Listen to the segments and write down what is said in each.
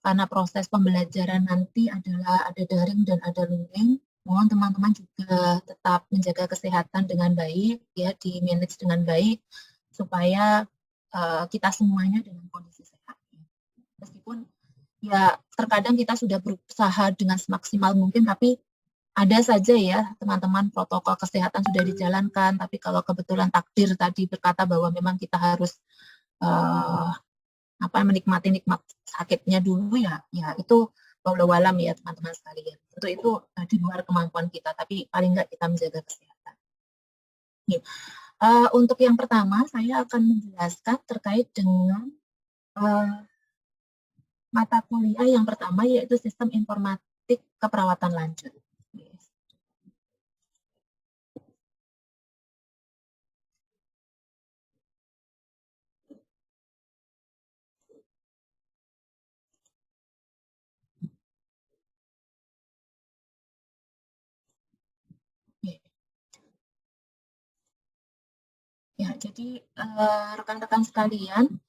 karena proses pembelajaran nanti adalah ada daring dan ada luring, mohon teman-teman juga tetap menjaga kesehatan dengan baik, ya, di-manage dengan baik, supaya kita semuanya dengan kondisi sehat. Meskipun ya terkadang kita sudah berusaha dengan semaksimal mungkin, tapi ada saja ya teman-teman protokol kesehatan sudah dijalankan, tapi kalau kebetulan takdir tadi berkata bahwa memang kita harus menikmati nikmat sakitnya dulu, ya itu walau alam ya teman-teman sekalian. Tentu itu di luar kemampuan kita, tapi paling nggak kita menjaga kesehatan. Untuk yang pertama, saya akan menjelaskan terkait dengan mata kuliah yang pertama, yaitu Sistem Informatik Keperawatan Lanjut. Ya, jadi rekan-rekan sekalian,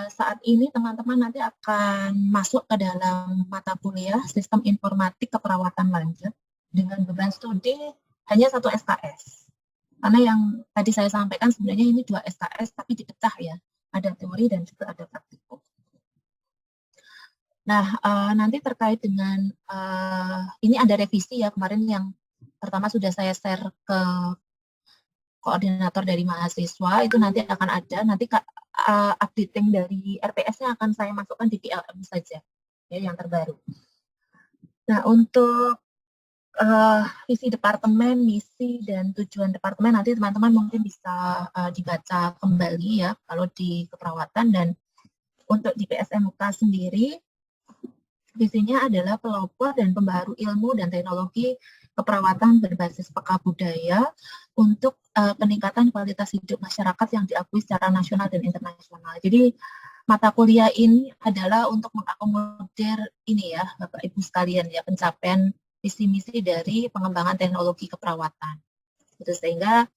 saat ini teman-teman nanti akan masuk ke dalam mata kuliah Sistem Informatik Keperawatan Lanjut dengan beban studi hanya 1 SKS. Karena yang tadi saya sampaikan sebenarnya ini 2 SKS tapi dipecah ya, ada teori dan juga ada praktikum. Nah, nanti terkait dengan ini ada revisi ya, kemarin yang pertama sudah saya share ke koordinator dari mahasiswa, itu nanti akan ada, nanti updating dari RPS-nya akan saya masukkan di PLM saja, ya, yang terbaru. Nah, untuk visi departemen, misi, dan tujuan departemen nanti teman-teman mungkin bisa dibaca kembali ya, kalau di keperawatan. Dan untuk di PSMK sendiri, visinya adalah pelopor dan pembaharu ilmu dan teknologi keperawatan berbasis peka budaya untuk peningkatan kualitas hidup masyarakat yang diakui secara nasional dan internasional. Jadi mata kuliah ini adalah untuk mengakomodir ini ya, Bapak Ibu sekalian ya, pencapaian visi misi dari pengembangan teknologi keperawatan. Gitu, sehingga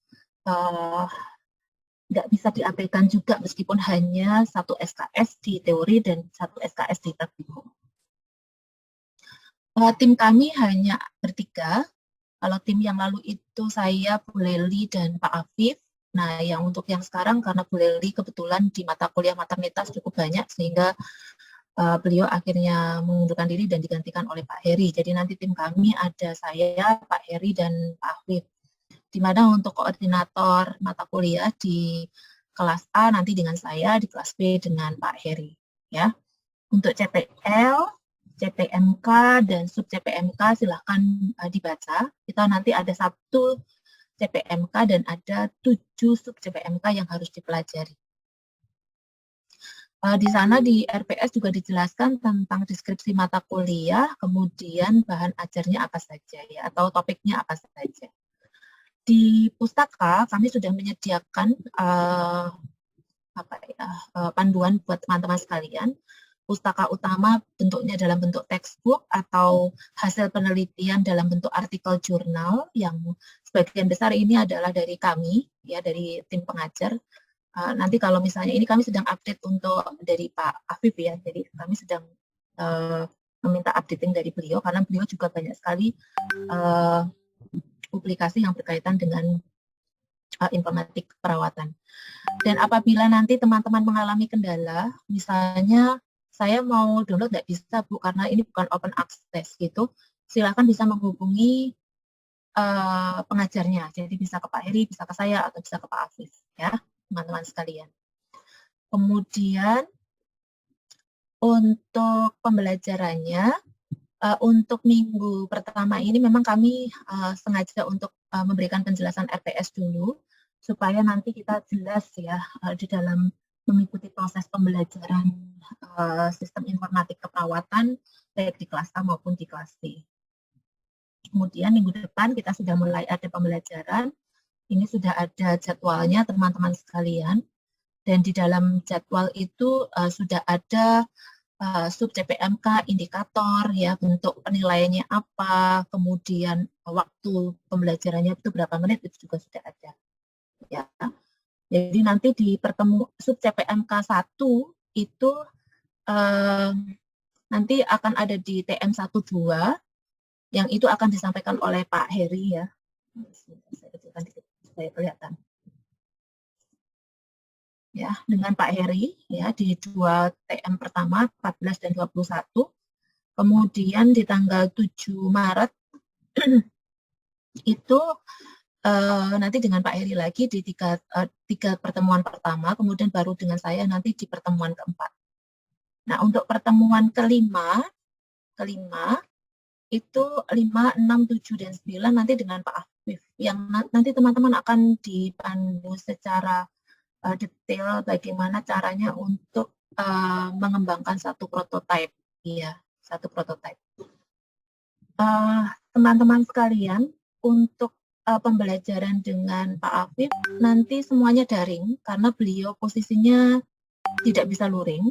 nggak bisa diabaikan juga meskipun hanya 1 SKS di teori dan 1 SKS di praktikum. Tim kami hanya bertiga. Kalau tim yang lalu itu saya, Bu Leli, dan Pak Afif. Nah, yang untuk yang sekarang karena Bu Leli kebetulan di mata kuliah maternitas cukup banyak, sehingga beliau akhirnya mengundurkan diri dan digantikan oleh Pak Heri. Jadi nanti tim kami ada saya, Pak Heri, dan Pak Afif. Di mana untuk koordinator mata kuliah di kelas A nanti dengan saya, di kelas B dengan Pak Heri. Ya. Untuk CPL, CPMK dan sub CPMK silahkan dibaca. Kita nanti ada 1 CPMK dan ada 7 sub CPMK yang harus dipelajari. Di sana di RPS juga dijelaskan tentang deskripsi mata kuliah, kemudian bahan ajarnya apa saja ya, atau topiknya apa saja. Di pustaka kami sudah menyediakan panduan buat teman-teman sekalian. Pustaka utama bentuknya dalam bentuk textbook atau hasil penelitian dalam bentuk artikel jurnal, yang sebagian besar ini adalah dari kami, ya, dari tim pengajar. Nanti kalau misalnya ini kami sedang update untuk dari Pak Afif ya, jadi kami sedang meminta updating dari beliau karena beliau juga banyak sekali publikasi yang berkaitan dengan informatik perawatan. Dan apabila nanti teman-teman mengalami kendala, misalnya saya mau download nggak bisa Bu, karena ini bukan open access gitu, silakan bisa menghubungi pengajarnya. Jadi bisa ke Pak Heri, bisa ke saya, atau bisa ke Pak Afif, ya teman-teman sekalian. Kemudian untuk pembelajarannya, untuk minggu pertama ini memang kami sengaja untuk memberikan penjelasan RPS dulu, supaya nanti kita jelas ya di dalam mengikuti proses pembelajaran sistem informatik keperawatan baik di kelas A maupun di kelas B. Kemudian minggu depan kita sudah mulai ada pembelajaran. Ini sudah ada jadwalnya teman-teman sekalian, dan di dalam jadwal itu sudah ada sub CPMK, indikator ya, bentuk penilaiannya apa, kemudian waktu pembelajarannya itu berapa menit, itu juga sudah ada. Ya. Jadi nanti di sub CPMK 1 itu nanti akan ada di TM12 yang itu akan disampaikan oleh Pak Heri ya. Saya kecilkan dikit supaya kelihatan. Ya, dengan Pak Heri ya di 2 TM pertama 14 dan 21. Kemudian di tanggal 7 Maret itu nanti dengan Pak Heri lagi di tiga pertemuan pertama, kemudian baru dengan saya nanti di pertemuan keempat. Nah, untuk pertemuan kelima itu 5, 6, 7, dan 9 nanti dengan Pak Afif, yang nanti teman-teman akan dipandu secara detail bagaimana caranya untuk mengembangkan satu prototipe. Iya, satu prototipe. Teman-teman sekalian, untuk pembelajaran dengan Pak Afif nanti semuanya daring karena beliau posisinya tidak bisa luring.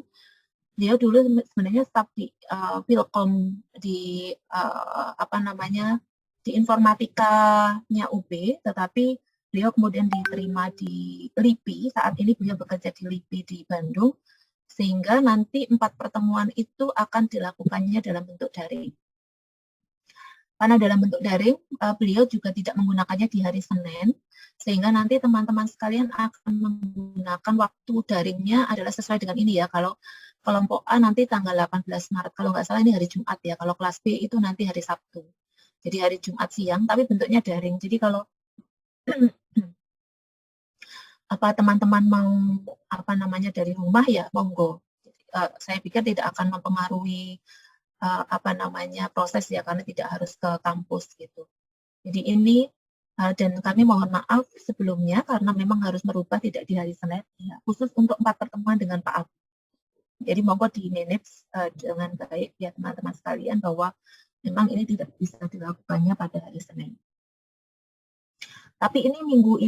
Dia dulu sebenarnya staf di Pilkom di di informatikanya UB, tetapi beliau kemudian diterima di LIPI. Saat ini beliau bekerja di LIPI di Bandung, sehingga nanti 4 pertemuan itu akan dilakukannya dalam bentuk daring. Karena dalam bentuk daring, beliau juga tidak menggunakannya di hari Senin, sehingga nanti teman-teman sekalian akan menggunakan waktu daringnya adalah sesuai dengan ini ya. Kalau kelompok A nanti tanggal 18 Maret, kalau nggak salah ini hari Jumat ya. Kalau kelas B itu nanti hari Sabtu. Jadi hari Jumat siang, tapi bentuknya daring. Jadi kalau teman-teman mau dari rumah ya monggo. Saya pikir tidak akan mempengaruhi proses ya, karena tidak harus ke kampus gitu. Jadi ini dan kami mohon maaf sebelumnya karena memang harus merubah tidak di hari Senin ya, khusus untuk 4 pertemuan dengan Pak Abu. Jadi monggo di manage dengan baik ya teman-teman sekalian bahwa memang ini tidak bisa dilakukannya pada hari Senin. Tapi ini minggu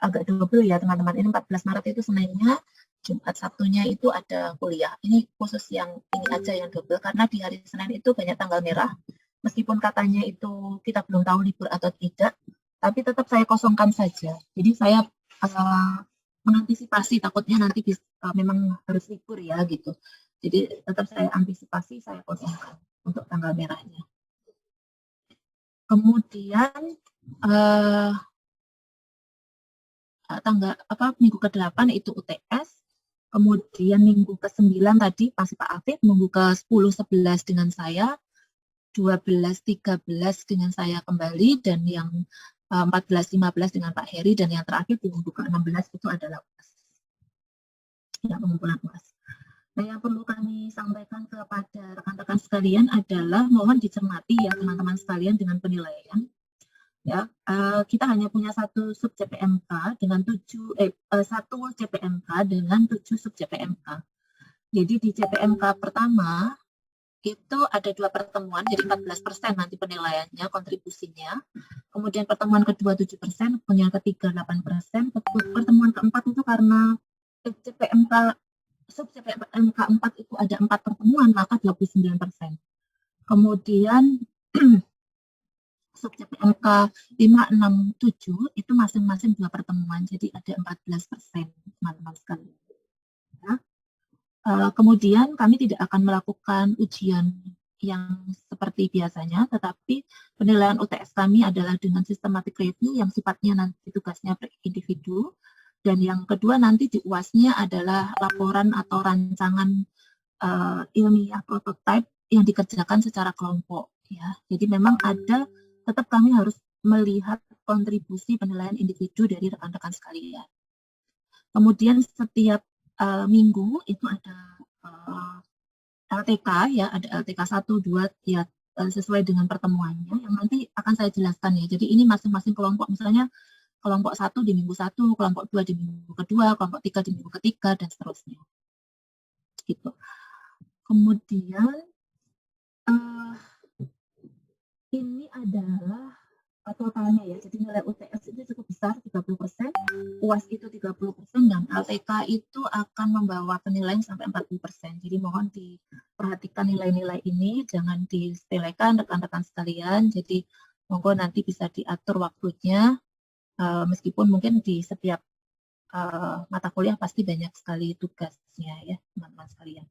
agak double ya teman-teman. Ini 14 Maret itu Seninnya, Jumat Sabtunya itu ada kuliah. Ini khusus yang ini aja yang double karena di hari Senin itu banyak tanggal merah. Meskipun katanya itu kita belum tahu libur atau tidak, tapi tetap saya kosongkan saja. Jadi saya mengantisipasi takutnya nanti memang harus libur ya gitu. Jadi tetap saya antisipasi, saya kosongkan untuk tanggal merahnya. Kemudian minggu ke-8 itu UTS. Kemudian minggu ke-9 tadi pasti Pak Afif, minggu ke-10-11 dengan saya, 12-13 dengan saya kembali, dan yang 14-15 dengan Pak Heri, dan yang terakhir di minggu ke-16 itu adalah UAS. Ya, pengumpulan UAS. Nah, yang perlu kami sampaikan kepada rekan-rekan sekalian adalah mohon dicermati ya teman-teman sekalian dengan penilaian. Ya, kita hanya punya satu sub CPMK dengan satu CPMK dengan 7 sub CPMK. Jadi di CPMK pertama itu ada 2 pertemuan, jadi 14% nanti penilaiannya, kontribusinya. Kemudian pertemuan kedua 7%, kemudian ketiga 8%, pertemuan keempat itu karena sub CPMK 4 itu ada 4 pertemuan, maka 29%. Kemudian sub CPMK 5, 6, 7 itu masing-masing 2 pertemuan, jadi ada 14% teman-teman sekalian. Ya. Kemudian kami tidak akan melakukan ujian yang seperti biasanya, tetapi penilaian UTS kami adalah dengan systematic review yang sifatnya nanti tugasnya per individu, dan yang kedua nanti di UAS-nya adalah laporan atau rancangan ilmiah prototipe yang dikerjakan secara kelompok. Ya. Jadi memang tetap kami harus melihat kontribusi penilaian individu dari rekan-rekan sekalian. Kemudian setiap minggu itu ada LTK ya, ada LTK 1, 2 ya sesuai dengan pertemuannya yang nanti akan saya jelaskan ya. Jadi ini masing-masing kelompok, misalnya kelompok 1 di minggu 1, kelompok 2 di minggu kedua, kelompok 3 di minggu ketiga, dan seterusnya. Gitu. Kemudian ini adalah totalnya ya, jadi nilai UTS itu cukup besar, 30%, UAS itu 30%, dan LTK itu akan membawa penilaian sampai 40%. Jadi mohon diperhatikan nilai-nilai ini, jangan disepelekan rekan-rekan sekalian. Jadi monggo nanti bisa diatur waktunya, meskipun mungkin di setiap mata kuliah pasti banyak sekali tugasnya ya teman-teman sekalian.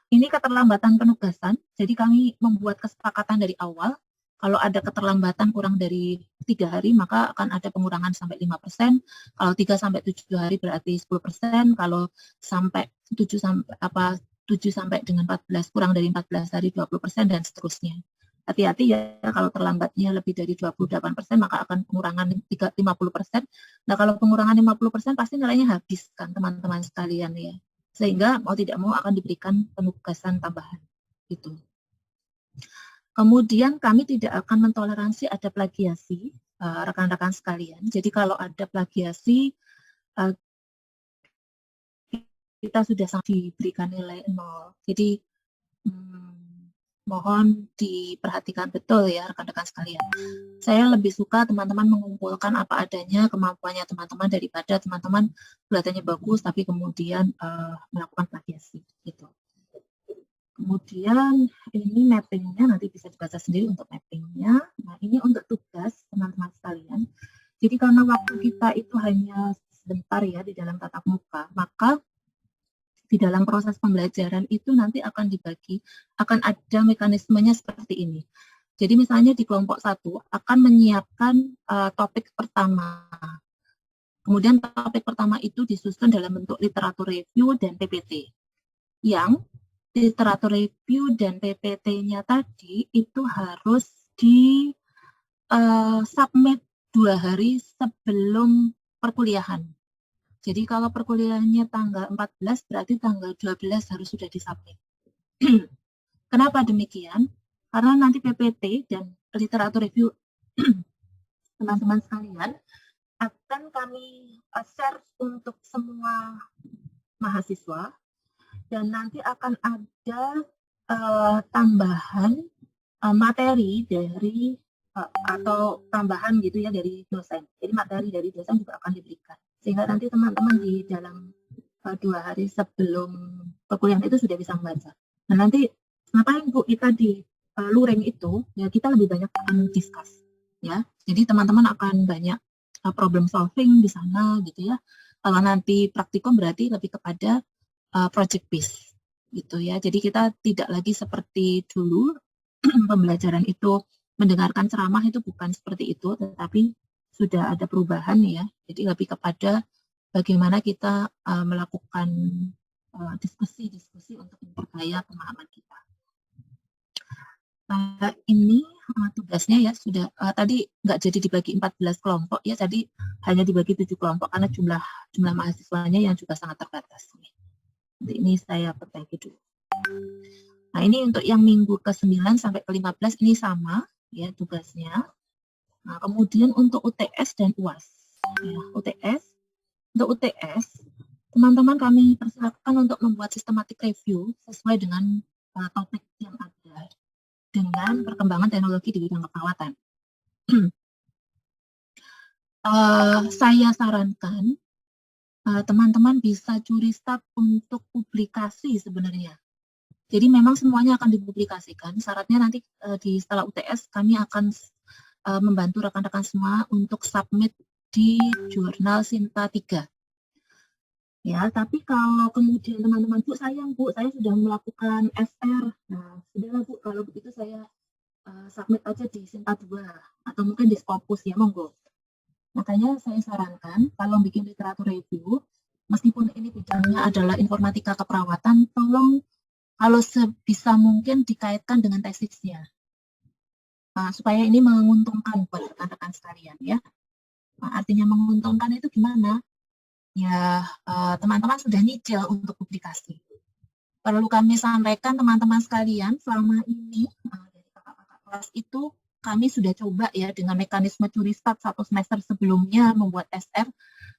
Ini keterlambatan penugasan, jadi kami membuat kesepakatan dari awal, kalau ada keterlambatan kurang dari 3 hari, maka akan ada pengurangan sampai 5%, kalau 3 sampai 7 hari berarti 10%, kalau sampai 7 sampai dengan 14, kurang dari 14 hari 20%, dan seterusnya. Hati-hati ya, kalau terlambatnya lebih dari 28%, maka akan pengurangan 50%. Nah, kalau pengurangan 50% pasti nilainya habis kan teman-teman sekalian ya. Sehingga mau tidak mau akan diberikan penugasan tambahan. Gitu. Kemudian kami tidak akan mentoleransi ada plagiasi, rekan-rekan sekalian. Jadi kalau ada plagiasi, kita sudah diberikan nilai 0. Jadi mohon diperhatikan betul ya rekan-rekan sekalian. Saya lebih suka teman-teman mengumpulkan apa adanya kemampuannya teman-teman daripada teman-teman kelihatannya bagus tapi kemudian melakukan plagiasi gitu. Kemudian ini mappingnya nanti bisa dibaca sendiri untuk mappingnya. Nah ini untuk tugas teman-teman sekalian. Jadi karena waktu kita itu hanya sebentar ya di dalam tatap muka, maka di dalam proses pembelajaran itu nanti akan dibagi, akan ada mekanismenya seperti ini. Jadi misalnya di kelompok 1 akan menyiapkan topik pertama. Kemudian topik pertama itu disusun dalam bentuk literatur review dan PPT. Yang literatur review dan PPT-nya tadi itu harus di submit 2 hari sebelum perkuliahan. Jadi kalau perkuliahannya tanggal 14, berarti tanggal 12 harus sudah disubmit. Kenapa demikian? Karena nanti PPT dan literatur review teman-teman sekalian akan kami share untuk semua mahasiswa dan nanti akan ada tambahan materi dari atau tambahan gitu ya dari dosen. Jadi materi dari dosen juga akan diberikan. Sehingga nanti teman-teman di dalam 2 hari sebelum perkuliahan itu sudah bisa membaca. Nah nanti ngapain Bu kita di luring itu, ya kita lebih banyak akan discuss. Ya, jadi teman-teman akan banyak problem solving di sana gitu ya. Kalau nanti praktikum berarti lebih kepada project based gitu ya. Jadi kita tidak lagi seperti dulu pembelajaran itu mendengarkan ceramah itu bukan seperti itu, tetapi sudah ada perubahan ya. Jadi lebih kepada bagaimana kita melakukan diskusi-diskusi untuk memperkaya pemahaman kita. Ini tugasnya ya sudah tadi nggak jadi dibagi 14 kelompok ya, jadi hanya dibagi 7 kelompok karena jumlah mahasiswanya yang juga sangat terbatas. Nanti ini saya perbaiki dulu. Nah ini untuk yang minggu ke-9 sampai ke-15 ini sama ya tugasnya. Nah kemudian untuk UTS dan UAS. Ya, untuk UTS teman-teman kami persilakan untuk membuat systematic review sesuai dengan topik yang ada dengan perkembangan teknologi di bidang keperawatan. Saya sarankan teman-teman bisa curi start untuk publikasi sebenarnya. Jadi memang semuanya akan dipublikasikan. Syaratnya nanti di setelah UTS kami akan membantu rekan-rekan semua untuk submit di jurnal Sinta 3. Ya, tapi kalau kemudian teman-teman, Bu, sayang Bu, saya sudah melakukan SR. Nah, sudahlah Bu, kalau begitu saya submit aja di Sinta 2 atau mungkin di Scopus ya, monggo. Makanya saya sarankan kalau bikin literatur review, meskipun ini bidangnya adalah informatika keperawatan, tolong kalau sebisa mungkin dikaitkan dengan tesisnya. Supaya ini menguntungkan buat rekan-rekan sekalian ya. Artinya menguntungkan itu gimana? Ya, teman-teman sudah nyicil untuk publikasi. Perlu kami sampaikan teman-teman sekalian, selama ini dari kakak-kakak kelas itu kami sudah coba ya dengan mekanisme curi start 1 semester sebelumnya membuat SR,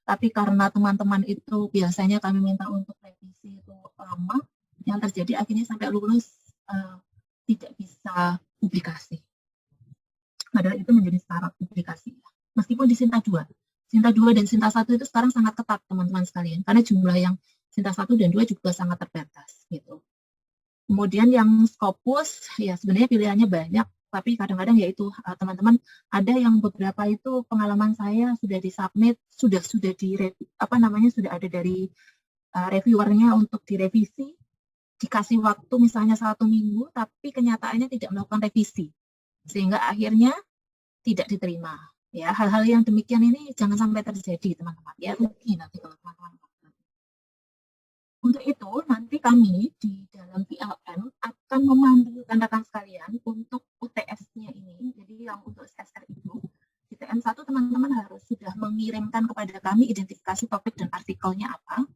tapi karena teman-teman itu biasanya kami minta untuk revisi itu lama, yang terjadi akhirnya sampai lulus tidak bisa publikasi. Padahal itu menjadi syarat publikasi. Meskipun di Sinta 2. Sinta 2 dan Sinta 1 itu sekarang sangat ketat teman-teman sekalian. Karena jumlah yang Sinta 1 dan 2 juga sangat terbatas. Gitu. Kemudian yang Scopus, ya sebenarnya pilihannya banyak. Tapi kadang-kadang yaitu teman-teman ada yang beberapa itu pengalaman saya sudah disubmit, sudah di sudah ada dari reviewernya untuk direvisi, dikasih waktu misalnya 1 minggu, tapi kenyataannya tidak melakukan revisi, sehingga akhirnya tidak diterima. Ya, hal-hal yang demikian ini jangan sampai terjadi, teman-teman. Ya, rugi nanti kalau teman-teman. Untuk itu, nanti kami di dalam PLN akan memandu rekan-rekan sekalian untuk UTS-nya ini. Jadi yang untuk SSR itu, di TM1 teman-teman harus sudah mengirimkan kepada kami identifikasi topik dan artikelnya apa.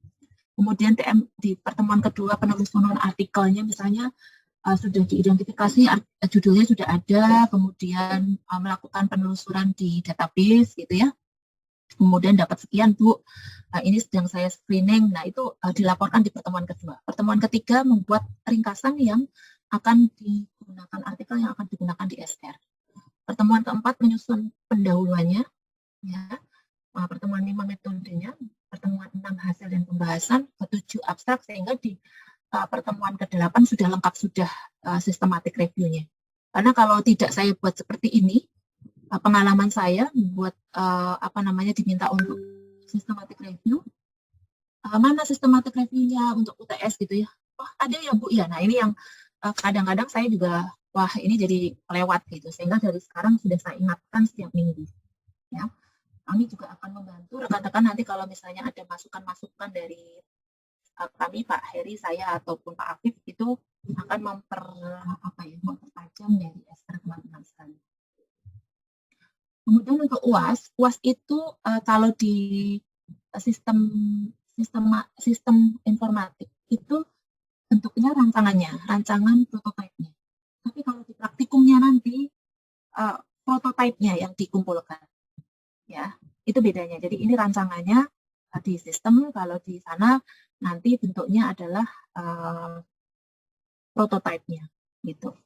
Kemudian di pertemuan kedua penelusuran artikelnya misalnya sudah diidentifikasi, judulnya sudah ada, kemudian melakukan penelusuran di database gitu ya. Kemudian dapat sekian Bu, ini sedang saya screening. Nah itu dilaporkan di pertemuan kedua. Pertemuan ketiga membuat ringkasan yang akan digunakan, artikel yang akan digunakan di SR. Pertemuan keempat menyusun pendahuluannya, ya. Pertemuan 5 metodenya, pertemuan 6 hasil dan pembahasan, ke-7 abstrak, sehingga di pertemuan ke-8 sudah lengkap, sudah sistematik reviewnya. Karena kalau tidak saya buat seperti ini, pengalaman saya membuat diminta untuk systematic review, mana systematic review-nya untuk UTS gitu ya, wah ada ya Bu ya. Nah ini yang kadang-kadang saya juga wah ini jadi lewat gitu, sehingga dari sekarang sudah saya ingatkan setiap minggu ya. Kami juga akan membantu rekan-rekan nanti kalau misalnya ada masukan-masukan dari kami, Pak Heri, saya ataupun Pak Afif, itu akan mempertajam dari SR teman-teman sekalian. Kemudian untuk UAS itu kalau di sistem informatik itu bentuknya rancangan prototipenya. Tapi kalau di praktikumnya nanti prototipenya yang dikumpulkan, ya itu bedanya. Jadi ini rancangannya di sistem, kalau di sana nanti bentuknya adalah prototipenya, gitu.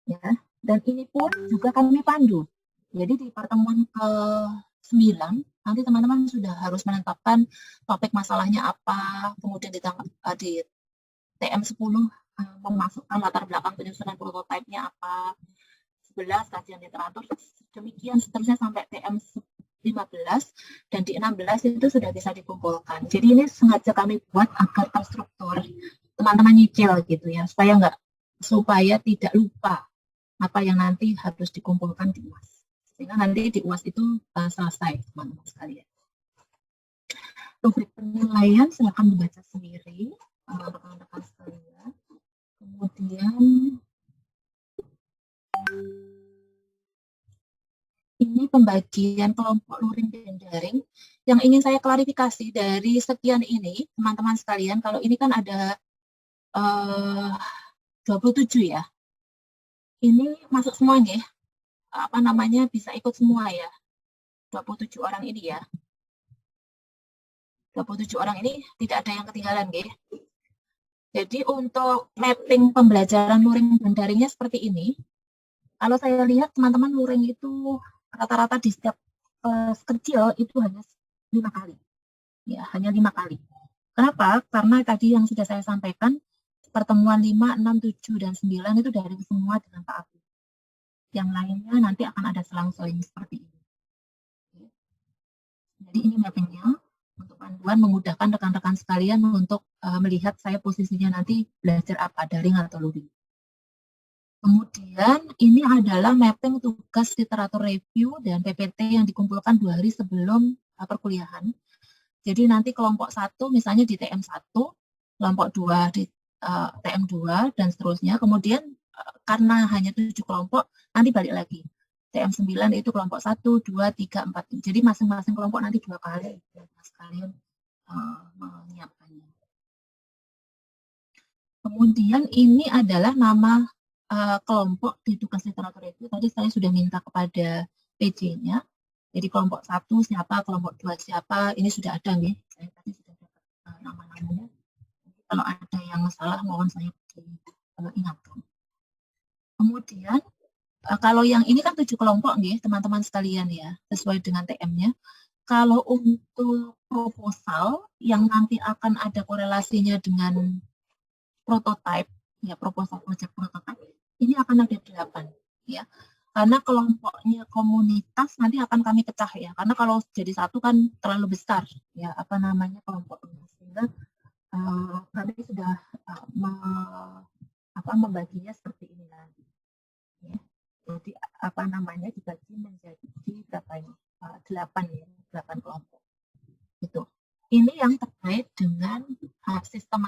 Ya, dan ini pun juga kami pandu. Jadi di pertemuan ke-9 nanti teman-teman sudah harus menetapkan topik masalahnya apa, kemudian di TM10 memasukkan latar belakang penyusunan prototipenya apa, 11 kajian literatur, demikian seterusnya sampai TM15, dan di 16 itu sudah bisa dikumpulkan. Jadi ini sengaja kami buat agar terstruktur, teman-teman nyicil gitu ya, supaya tidak lupa apa yang nanti harus dikumpulkan di UAS. Sehingga nanti di UAS itu selesai, teman-teman sekalian. Rubrik penilaian silakan dibaca sendiri, rekan-rekan sekalian. Kemudian ini pembagian kelompok luring dan daring. Yang ingin saya klarifikasi dari sekian ini, teman-teman sekalian, kalau ini kan ada 27 ya. Ini masuk semua nih, bisa ikut semua ya. 27 orang ini ya. 27 orang ini tidak ada yang ketinggalan, nggih. Jadi untuk mapping pembelajaran luring dan daringnya seperti ini. Kalau saya lihat teman-teman luring itu rata-rata di setiap kecil itu hanya 5 kali. Ya, hanya 5 kali. Kenapa? Karena tadi yang sudah saya sampaikan, pertemuan 5, 6, 7, dan 9 itu daring semua dengan Pak Afif. Yang lainnya nanti akan ada selang-seling seperti ini. Jadi ini mappingnya untuk panduan, memudahkan rekan-rekan sekalian untuk melihat saya posisinya nanti belajar apa, daring atau luring. Kemudian ini adalah mapping tugas literatur review dan PPT yang dikumpulkan 2 hari sebelum perkuliahan. Jadi nanti kelompok 1 misalnya di TM1, kelompok 2 di TM2 dan seterusnya. Kemudian karena hanya 7 kelompok, nanti balik lagi. TM9 itu kelompok 1, 2, 3, 4. Jadi masing-masing kelompok nanti 2 kali sekalian menyiapkannya. Kemudian ini adalah nama kelompok di tugas literatur itu. Tadi saya sudah minta kepada PJ-nya. Jadi kelompok 1 siapa, kelompok 2 siapa, ini sudah ada nih. Saya tadi sudah dapat nama-namanya. Kalau ada yang salah mohon saya ingatkan. Kemudian kalau yang ini kan 7 kelompok nih teman-teman sekalian ya, sesuai dengan TM-nya. Kalau untuk proposal yang nanti akan ada korelasinya dengan prototype, ya proposal project prototype, ini akan ada 8 ya. Karena kelompoknya komunitas nanti akan kami pecah ya. Karena kalau jadi satu kan terlalu besar ya kelompoknya. Sehingga kami sudah membaginya seperti ini nanti. Ya. Jadi dibagi menjadi berapa ini? 8 ya, 8 kelompok. Gitu. Ini yang terkait dengan sistem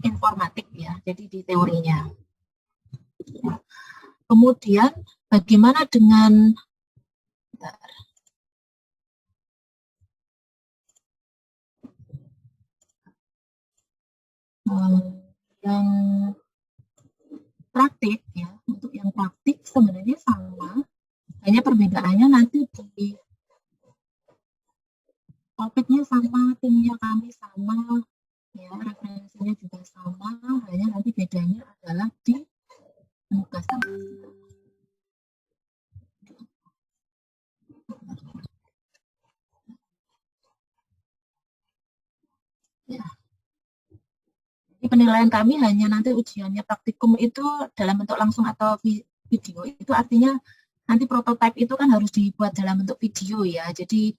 informatik ya. Jadi di teorinya. Ya. Kemudian bagaimana dengan yang praktik ya, untuk yang praktik sebenarnya sama, hanya perbedaannya nanti di topiknya sama, timnya kami sama, ya referensinya juga sama, hanya nanti bedanya adalah di penugasan. Ya. Jadi penilaian kami hanya nanti ujiannya praktikum itu dalam bentuk langsung atau video, itu artinya nanti prototipe itu kan harus dibuat dalam bentuk video ya, jadi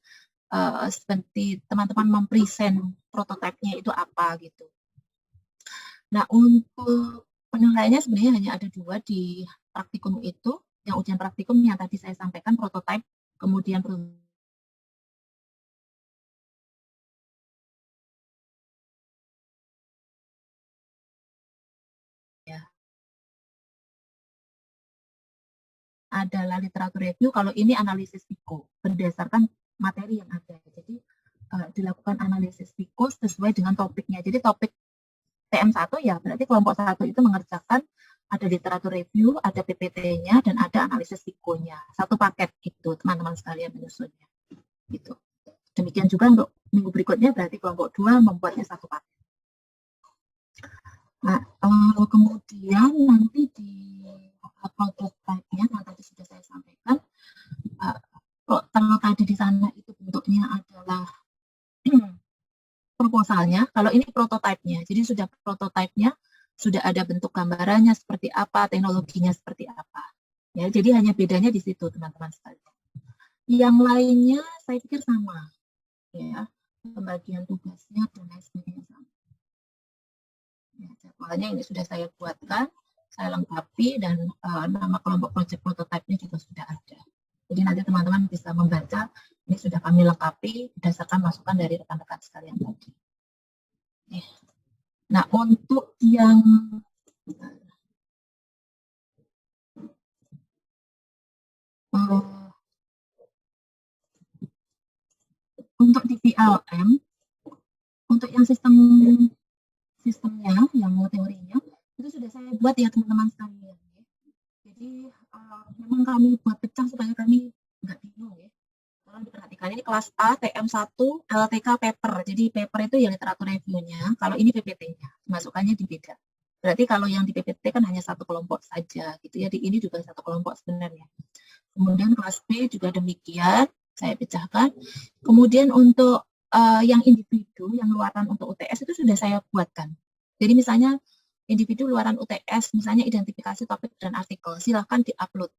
seperti teman-teman mempresent prototipenya itu apa gitu. Nah untuk penilaiannya sebenarnya hanya ada 2 di praktikum itu, yang ujian praktikum yang tadi saya sampaikan prototipe, kemudian ya. Adalah literatur review, kalau ini analisis PIKO berdasarkan materi yang ada. Jadi dilakukan analisis PIKO sesuai dengan topiknya. Jadi topik TM1 ya berarti kelompok 1 itu mengerjakan ada literatur review, ada PPT-nya, dan ada analisis PIKO-nya. Satu paket gitu teman-teman sekalian menyusunnya. Gitu. Demikian juga untuk minggu berikutnya berarti kelompok 2 membuatnya satu paket. Nah, kemudian nanti di prototipe-nya yang tadi sudah saya sampaikan, kalau tadi di sana itu bentuknya adalah proposalnya, kalau ini prototipenya, jadi sudah prototipenya, sudah ada bentuk gambarannya seperti apa, teknologinya seperti apa. Ya, jadi hanya bedanya di situ teman-teman sekalian. Yang lainnya saya pikir sama, ya, pembagian tugasnya dan lain sebagainya sama. Ya, jadwalnya ini sudah saya buatkan, saya lengkapi, dan nama kelompok proyek prototipenya juga sudah ada. Jadi nanti teman-teman bisa membaca, ini sudah kami lengkapi berdasarkan masukan dari rekan-rekan sekalian tadi. Nah, untuk yang untuk di PLM, untuk yang sistemnya, yang teorinya, itu sudah saya buat ya teman-teman sekalian. Jadi memang kami buat pecah supaya kami nggak bingung ya. Kalau diperhatikan ini kelas A, TM1, LTK paper. Jadi paper itu yang literatur review-nya, kalau ini PPT-nya, masukannya di beda. Berarti kalau yang di PPT kan hanya satu kelompok saja gitu ya, di ini juga satu kelompok sebenarnya. Kemudian kelas B juga demikian, saya pecahkan. Kemudian untuk yang individu, yang luaran untuk UTS itu sudah saya buatkan. Jadi misalnya individu luaran UTS, misalnya identifikasi topik dan artikel, silahkan di-upload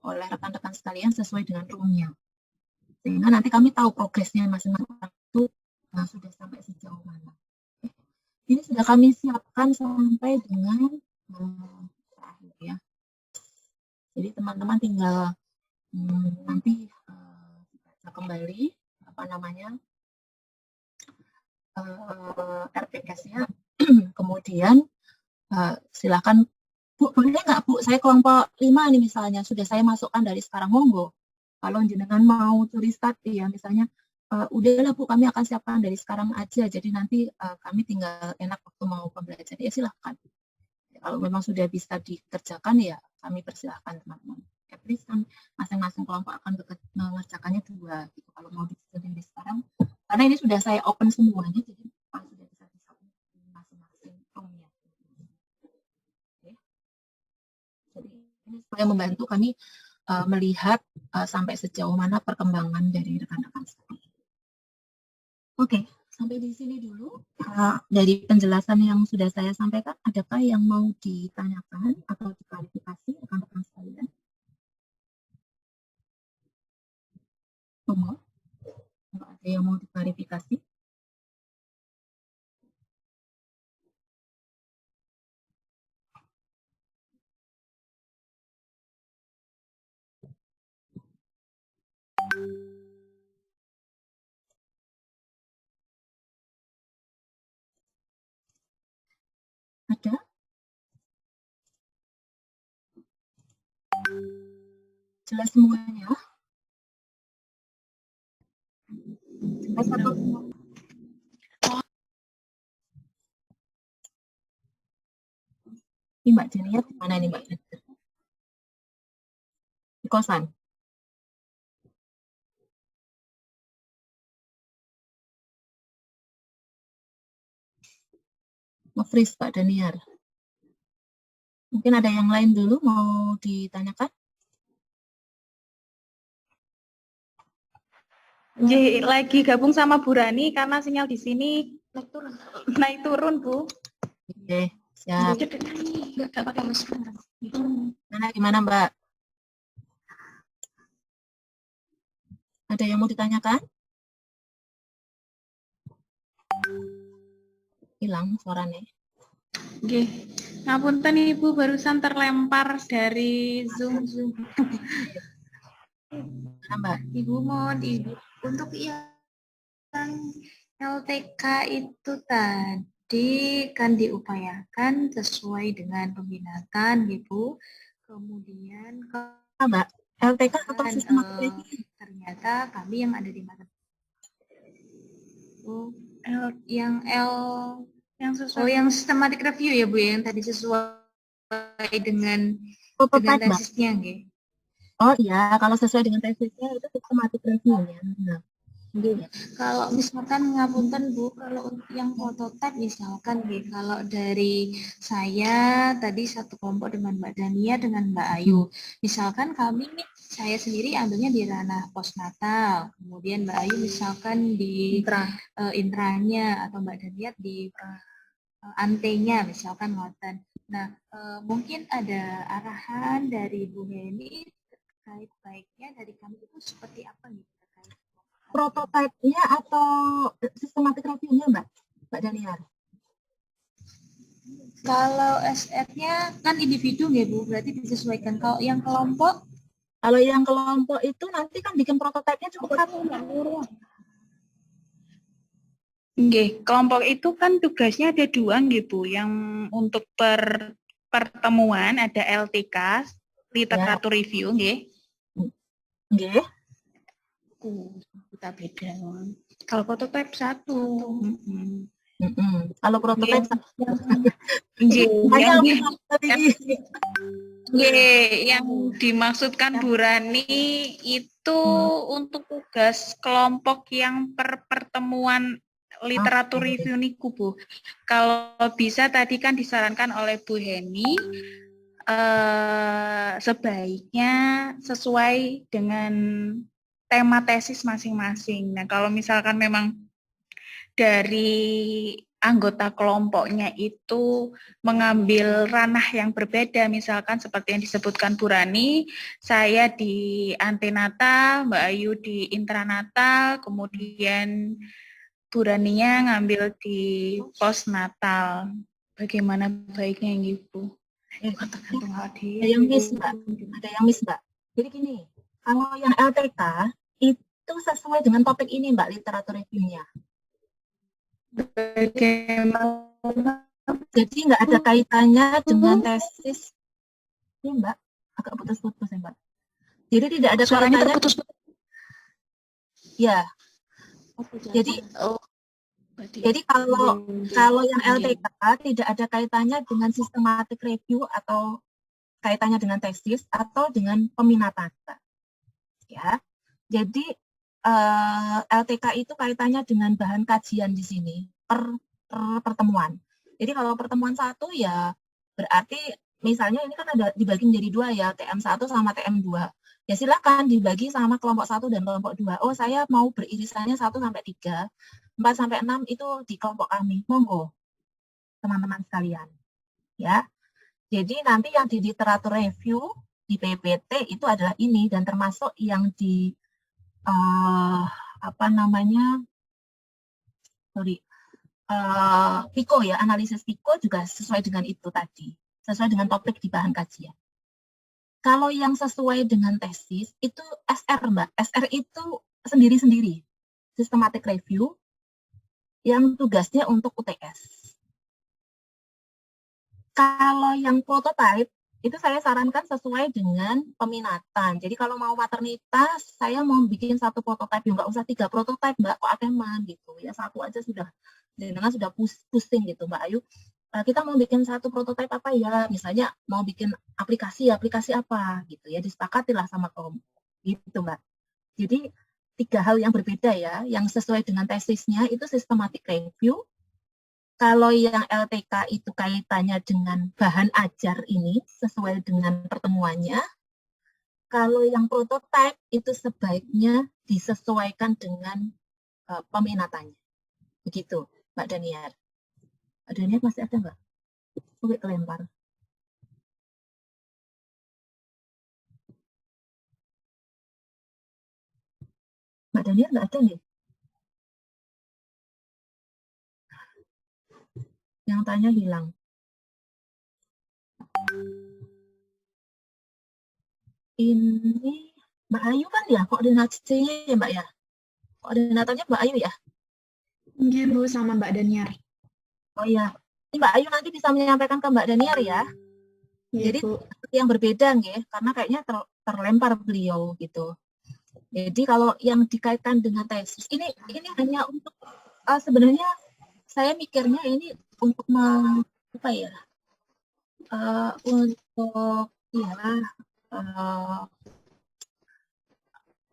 oleh rekan-rekan sekalian sesuai dengan room-nya. Sehingga nanti kami tahu progresnya masing-masing itu sudah sampai sejauh mana. Ini sudah kami siapkan sampai dengan terakhir ya. Jadi teman-teman tinggal nanti baca kembali RPS-nya, kemudian silakan Bu, boleh nggak Bu, saya kelompok 5 nih misalnya, sudah saya masukkan dari sekarang, monggo. Kalau jenengan mau curi start ya, misalnya, udahlah Bu, kami akan siapkan dari sekarang aja, jadi nanti kami tinggal enak waktu mau pembelajaran, ya silahkan. Kalau memang sudah bisa dikerjakan ya kami persilahkan teman-teman. At least kan masing-masing kelompok akan mengerjakannya 2 gitu. Kalau mau dikerjakan dari sekarang, karena ini sudah saya open semuanya, jadi sudah bisa masing-masing roomnya. Okay. Jadi ini supaya membantu kami melihat sampai sejauh mana perkembangan dari rekan-rekan sekalian. Oke. Sampai di sini dulu. Dari penjelasan yang sudah saya sampaikan, adakah yang mau ditanyakan atau diklarifikasi rekan-rekan sekalian? Tunggu. Kalau ada yang mau diklarifikasi. Jelas semuanya? Jelas atau ini Mbak Jania di mana nih Mbak? Di kosan? Nge-freeze Pak Daniar. Mungkin ada yang lain dulu mau ditanyakan? Lagi gabung sama Bu Rani karena sinyal di sini naik turun Bu. Oke, siap. Nggak pakai masker. Gimana Mbak? Ada yang mau ditanyakan? Hilang suaranya. Oke, ngapunten Ibu barusan terlempar dari Zoom. Mana Mbak? Ibu mohon Ibu untuk yang LTK itu tadi kan diupayakan sesuai dengan peminatan Ibu. Kemudian Mbak, LTK atau sistematik ternyata kami yang ada di mata yang systematic review ya Bu, yang tadi sesuai dengan tesisnya nggih. Oh iya, kalau sesuai dengan tesisnya itu systematic review-nya. Nah. Kalau misalkan ngapunten Bu, kalau yang prototipe misalkan kalau dari saya tadi satu kelompok dengan Mbak Dania dengan Mbak Ayu, misalkan saya sendiri ambilnya di ranah postnatal, kemudian Mbak Ayu misalkan di intranya atau Mbak Dania di antenya misalkan ngoten. Nah, mungkin ada arahan dari Bu Heni terkait baiknya dari kami itu seperti apa nih? Prototipenya atau systematic review-nya Mbak Daniar? Kalau SR-nya kan individu nggih Bu, berarti disesuaikan. Kalau yang kelompok? Kalau yang kelompok itu nanti kan bikin prototipenya cukup satu. Nggih, kelompok itu kan tugasnya ada dua nggih Bu, yang untuk pertemuan ada LTK, literatur review nggih. Nggih. Kita beda. Kalau prototipe satu. Kalau prototipe yang dimaksudkan Bu Rani itu untuk tugas kelompok yang pertemuan literatur review niku Bu. Kalau bisa tadi kan disarankan oleh Bu Heni sebaiknya sesuai dengan tema tesis masing-masing. Nah, kalau misalkan memang dari anggota kelompoknya itu mengambil ranah yang berbeda, misalkan seperti yang disebutkan Bu Rani, saya di antenatal, Mbak Ayu di intranatal, kemudian Bu Raninya ngambil di postnatal. Bagaimana baiknya yang Ibu? Ada yang miss Mbak. Jadi gini, kalau yang LTK itu sesuai dengan topik ini Mbak, literatur review-nya. Jadi nggak ada kaitannya dengan tesis. Ini Mbak, agak putus-putus ya Mbak. Jadi tidak ada kaitannya. Ya. Jadi kalau yang LTK tidak ada kaitannya dengan systematic review atau kaitannya dengan tesis atau dengan peminatan, Mbak. Ya. Jadi LTK itu kaitannya dengan bahan kajian di sini per pertemuan. Jadi kalau pertemuan satu ya berarti misalnya ini kan ada dibagi menjadi dua ya, TM1 sama TM2. Ya silakan dibagi sama kelompok 1 dan kelompok 2. Oh, saya mau beririsannya 1 sampai 3, 4 sampai 6 itu di kelompok kami. Monggo, teman-teman sekalian. Ya. Jadi nanti yang di literatur review di PPT itu adalah ini dan termasuk yang di PICO ya, analisis PICO juga sesuai dengan itu tadi, sesuai dengan topik di bahan kajian. Kalau yang sesuai dengan tesis itu SR Mbak, SR itu sendiri-sendiri, systematic review yang tugasnya untuk UTS. Kalau yang prototype itu saya sarankan sesuai dengan peminatan. Jadi kalau mau maternitas, saya mau bikin satu prototipe, nggak usah 3 prototipe, Mbak, kok akeman gitu. Ya satu aja sudah, dengan sudah pusing gitu, Mbak Ayu. Kita mau bikin satu prototipe apa ya? Misalnya mau bikin aplikasi apa gitu ya, disepakatilah sama kelompok gitu, Mbak. Jadi 3 hal yang berbeda ya, yang sesuai dengan tesisnya itu systematic review. Kalau yang LTK itu kaitannya dengan bahan ajar ini sesuai dengan pertemuannya. Kalau yang prototipe itu sebaiknya disesuaikan dengan peminatannya. Begitu, Mbak Daniar. Mbak Daniar masih ada nggak? Oke, kelempar. Mbak Daniar nggak ada nih? Yang tanya hilang. Ini Mbak Ayu kan ya koordinasinya ya Mbak ya? Koordinatornya Mbak Ayu ya? Iya Bu, sama Mbak Daniar. Oh iya. Ini Mbak Ayu nanti bisa menyampaikan ke Mbak Daniar ya. Iya, Jadi Bu. yang berbeda nih, karena kayaknya terlempar beliau gitu. Jadi kalau yang dikaitkan dengan tesis, ini hanya untuk sebenarnya saya mikirnya ini untuk apa ya? Untuk ya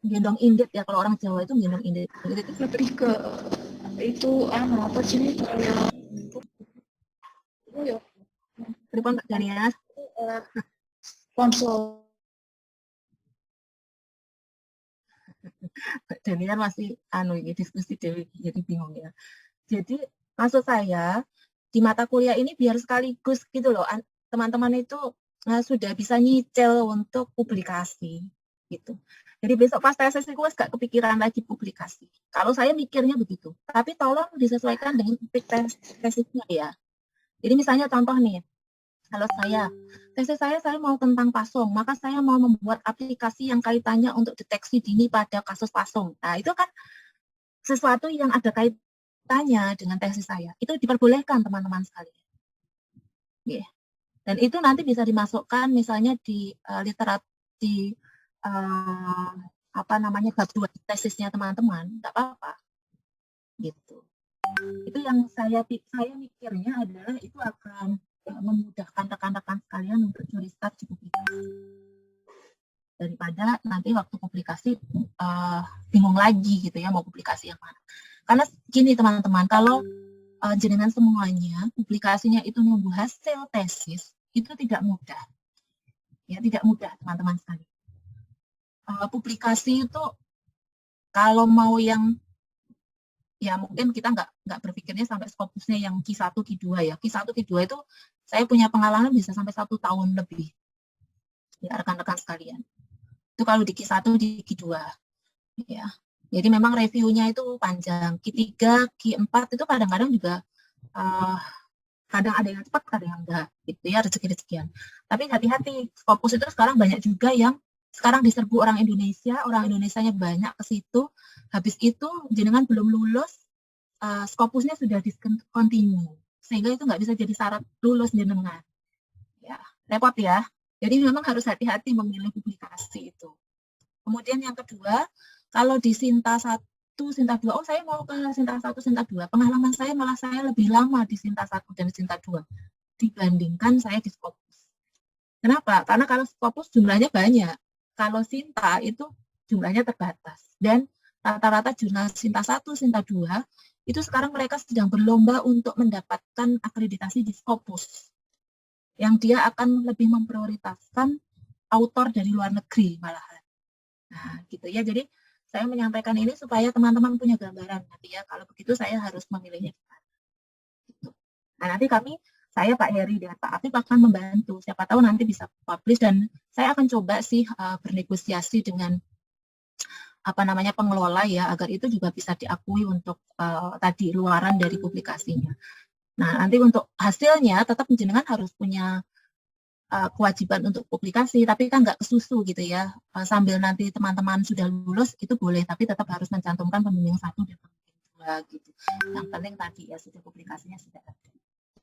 gendong indit ya, kalau orang Jawa itu gendong indit. Itu lebih ke itu apa sih kayak itu ya Pripun Mbak Daniar? sponsor. Mbak Daniar masih diskusi Dewi, jadi bingung ya. Jadi maksud saya di mata kuliah ini biar sekaligus gitu loh, teman-teman itu sudah bisa nyicil untuk publikasi gitu. Jadi besok pas tesis itu gak kepikiran lagi publikasi. Kalau saya mikirnya begitu. Tapi tolong disesuaikan dengan topik tesisnya ya. Jadi misalnya contoh nih, kalau tesis saya mau tentang pasung, maka saya mau membuat aplikasi yang kaitannya untuk deteksi dini pada kasus pasung. Nah itu kan sesuatu yang ada kaitannya dengan tesis saya. Itu diperbolehkan teman-teman sekalian. Yeah. Dan itu nanti bisa dimasukkan misalnya di literasi bab 2 tesisnya teman-teman, nggak apa-apa. Gitu. Itu yang saya mikirnya adalah itu akan memudahkan rekan-rekan sekalian untuk curi start di publikasi. Daripada nanti waktu publikasi bingung lagi gitu ya mau publikasi yang mana. Karena gini teman-teman, kalau jenengan semuanya publikasinya itu nunggu hasil tesis, itu tidak mudah. Ya, tidak mudah teman-teman sekalian. Publikasi itu kalau mau yang ya mungkin kita nggak berpikirnya sampai skopusnya yang Q1, Q2 ya. Q1, Q2 itu saya punya pengalaman bisa sampai 1 tahun lebih. Ya, rekan-rekan sekalian. Itu kalau di Q1, di Q2. Ya. Jadi memang reviewnya itu panjang. Q3, Q4 itu kadang-kadang juga kadang ada yang cepat, kadang yang enggak. Gitu ya, rezeki-rezekian. Tapi hati-hati, Scopus itu sekarang banyak juga yang sekarang diserbu orang Indonesianya banyak ke situ. Habis itu jenengan belum lulus, Scopusnya sudah discontinue. Sehingga itu nggak bisa jadi syarat lulus jenengan. Ya, repot ya. Jadi memang harus hati-hati memilih publikasi itu. Kemudian yang kedua, kalau di Sinta 1, Sinta 2, saya mau ke Sinta 1, Sinta 2. Pengalaman saya malah saya lebih lama di Sinta 1 dan Sinta 2 dibandingkan saya di Scopus. Kenapa? Karena kalau Scopus jumlahnya banyak. Kalau Sinta itu jumlahnya terbatas. Dan rata-rata jurnal Sinta 1, Sinta 2, itu sekarang mereka sedang berlomba untuk mendapatkan akreditasi di Scopus. Yang dia akan lebih memprioritaskan autor dari luar negeri malahan. Nah, gitu ya. Jadi saya menyampaikan ini supaya teman-teman punya gambaran nanti ya. Kalau begitu saya harus memilihnya. Gitu. Nah, nanti saya Pak Heri dan Pak Afif akan membantu. Siapa tahu nanti bisa publish dan saya akan coba sih bernegosiasi dengan pengelola ya agar itu juga bisa diakui untuk tadi luaran dari publikasinya. Nah, nanti untuk hasilnya tetap jenengan harus punya kewajiban untuk publikasi, tapi kan nggak kesusu gitu ya. Sambil nanti teman-teman sudah lulus itu boleh, tapi tetap harus mencantumkan pembimbing 1 dan pembimbing 2 gitu. Yang penting tadi ya sudah publikasinya sudah ada.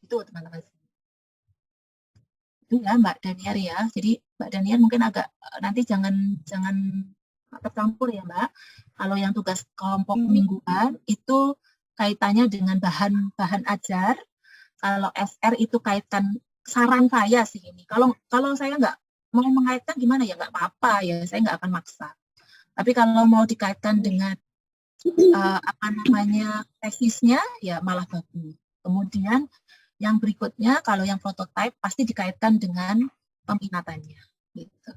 Itu teman-teman. Itu itu ya Mbak Daniar ya. Jadi Mbak Daniar mungkin agak nanti jangan tercampur ya Mbak. Kalau yang tugas kelompok mingguan itu kaitannya dengan bahan ajar. Kalau SR itu kaitkan, saran saya sih ini. Kalau saya nggak mau mengaitkan gimana ya, nggak apa-apa ya, saya nggak akan maksa. Tapi kalau mau dikaitkan dengan tesisnya ya malah bagus. Kemudian yang berikutnya kalau yang prototype pasti dikaitkan dengan peminatannya. Gitu.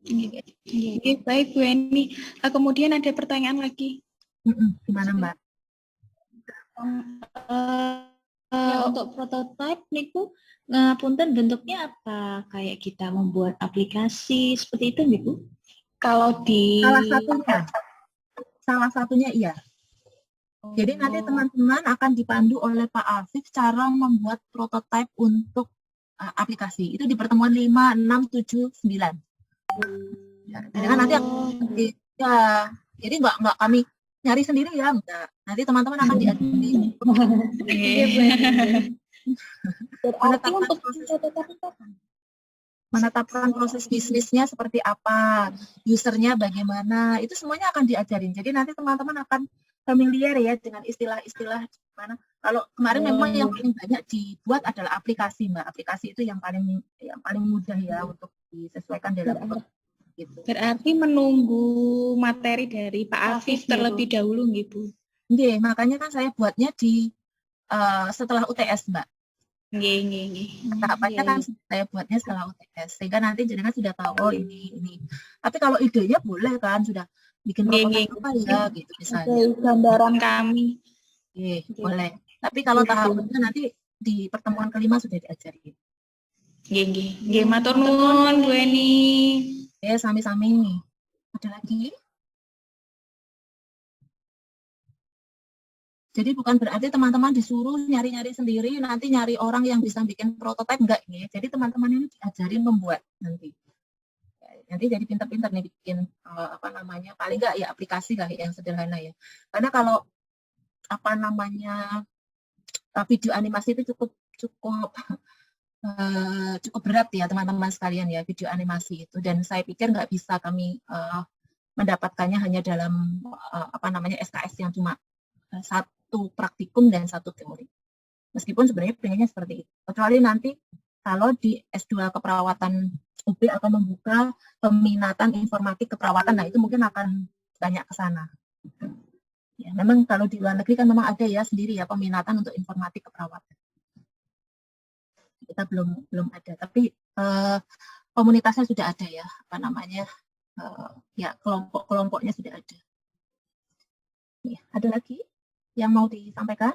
Oke, baik Bu Eni. Kemudian ada pertanyaan lagi. Gimana Mbak? Untuk prototype niku ngapunten bentuknya apa? Kayak kita membuat aplikasi seperti itu Bu? Kalau di salah satunya iya. Jadi nanti teman-teman akan dipandu oleh Pak Afif cara membuat prototipe untuk aplikasi. Itu di pertemuan 5, 6, 7, 9. Ya, jadi kan nanti ya, jadi nggak kami nyari sendiri ya, enggak. Nanti teman-teman akan diajari. Menetapkan proses bisnisnya seperti apa, usernya bagaimana, itu semuanya akan diajarin. Jadi nanti teman-teman akan familiar ya dengan istilah-istilah mana. Kalau kemarin memang yang paling banyak dibuat adalah aplikasi Mbak. Aplikasi itu yang paling mudah ya untuk disesuaikan dalam gitu. Berarti menunggu materi dari Pak Afif terlebih dahulu gitu. Nggih, makanya kan saya buatnya di setelah UTS Mbak. Nggih. Tahapannya kan saya buatnya setelah UTS, sehingga nanti jenengan sudah tahu oh ini. Tapi kalau idenya boleh kan sudah bikin prototipe apa ya gitu misalnya. Gambaran kami. Boleh. Tapi kalau tahapannya nanti di pertemuan kelima sudah diajari. Nggih, matur nuwun Bu Eni. Sami-sami. Ada lagi? Jadi bukan berarti teman-teman disuruh nyari-nyari sendiri, nanti nyari orang yang bisa bikin prototipe, enggak ini. Jadi teman-teman ini diajarin membuat nanti. Nanti jadi pintar-pintar nih bikin paling enggak ya aplikasi lah yang sederhana ya. Karena kalau video animasi itu cukup berat ya teman-teman sekalian ya, video animasi itu, dan saya pikir nggak bisa kami mendapatkannya hanya dalam SKS yang cuma satu praktikum dan satu teori. Meskipun sebenarnya pengennya seperti itu. Kecuali nanti kalau di S2 keperawatan UB akan membuka peminatan informatik keperawatan, nah itu mungkin akan banyak ke sana. Ya, memang kalau di luar negeri kan memang ada ya sendiri ya peminatan untuk informatik keperawatan. Kita belum ada, tapi komunitasnya sudah ada ya, kelompok-kelompoknya sudah ada. Ya, ada lagi yang mau disampaikan?